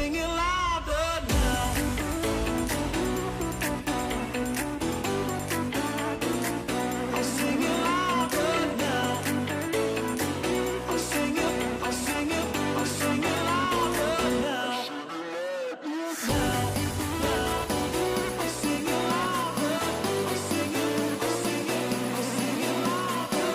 sing it louder now. I'll sing it louder now. I'll sing it, I'll sing it, I'll sing it louder now. Now, now, I'll sing it louder. I'll sing it, I'll sing it, I'll sing it louder.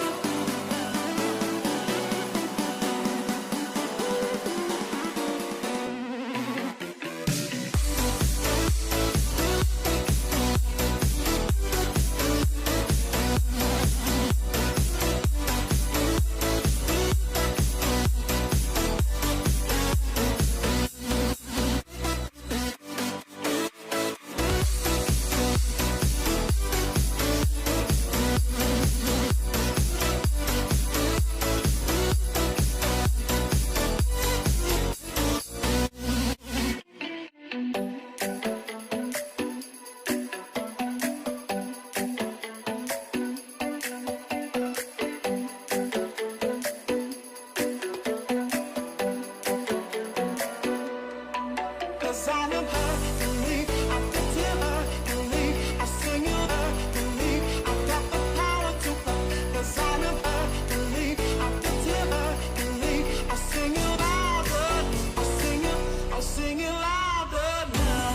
Cause I live hercules, I feel Hercules, I sing it Hercules, I got the power to love. Cause I live Hercules, I feel Hercules, I sing it louder, I'll sing it louder now.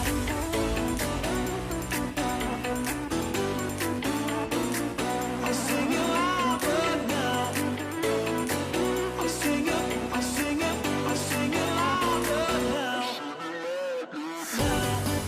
I'll sing it louder now. I'll sing it, I'll sing it, I'll sing it louder now. Now.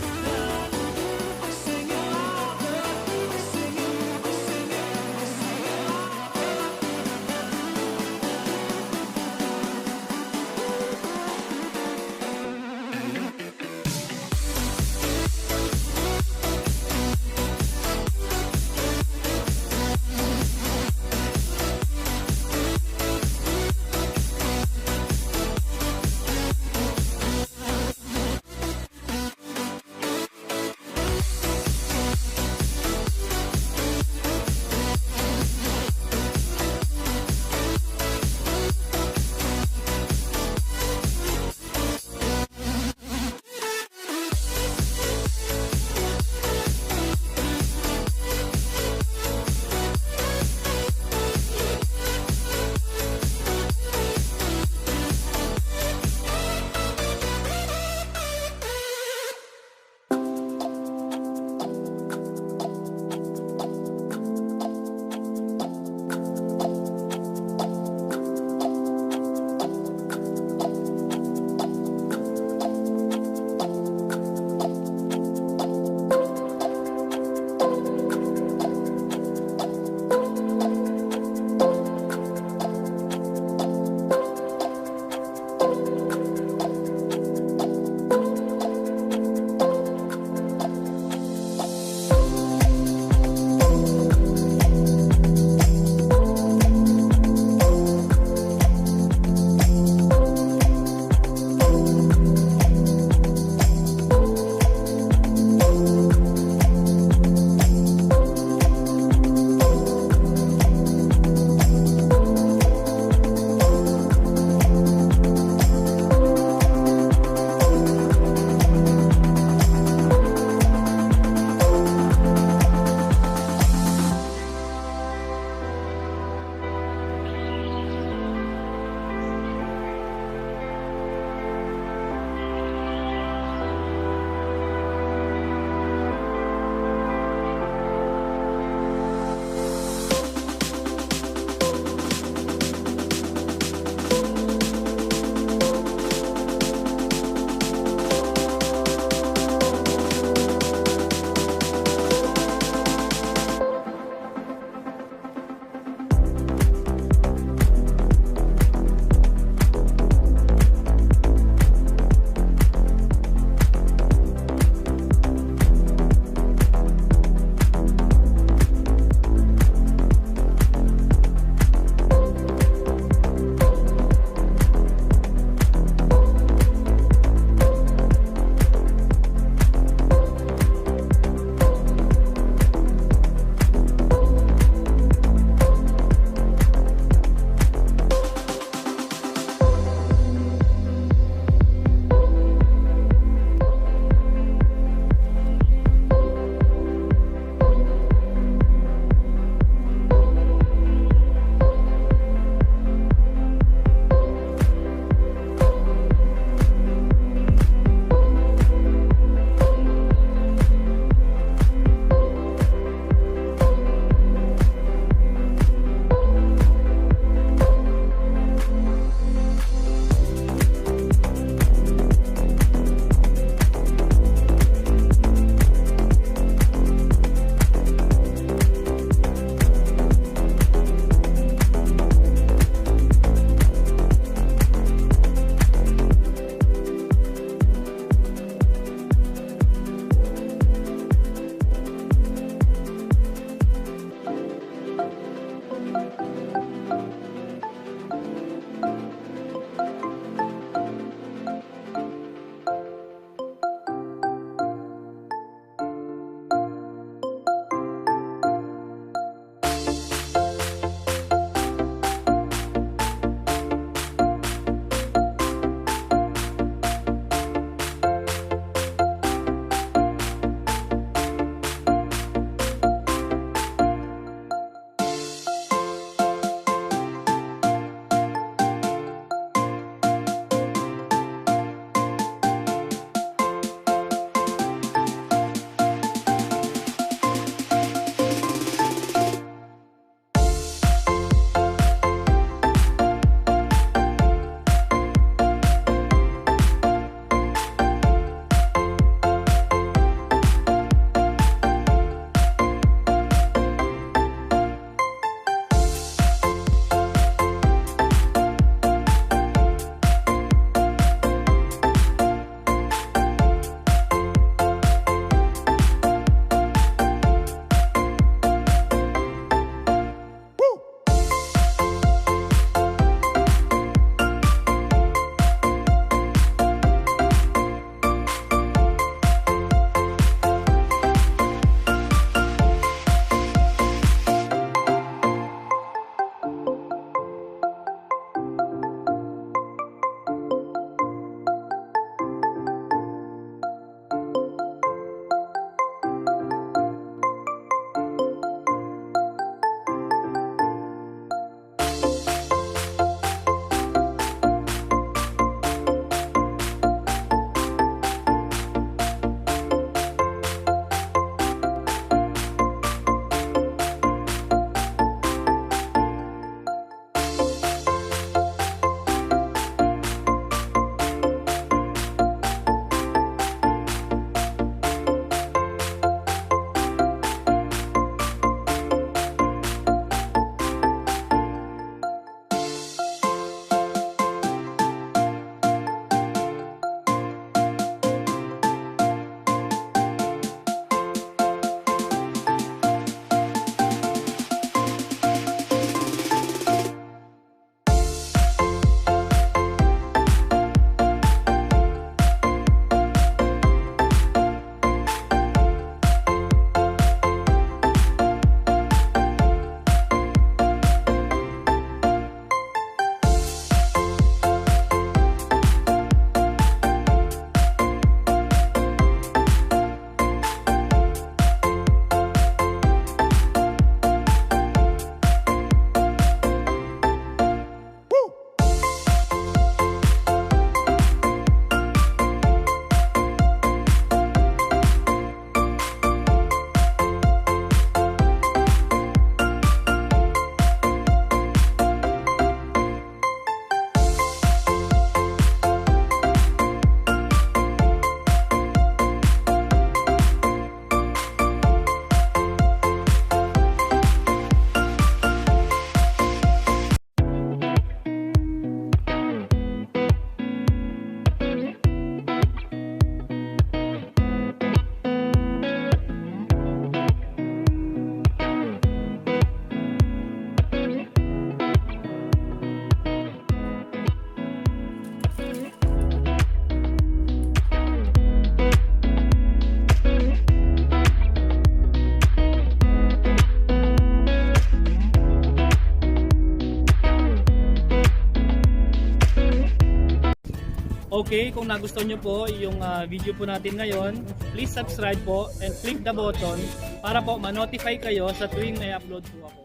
Okay, kung nagustuhan nyo po yung video po natin ngayon, please subscribe po and click the button para po ma-notify kayo sa tuwing may upload po ako.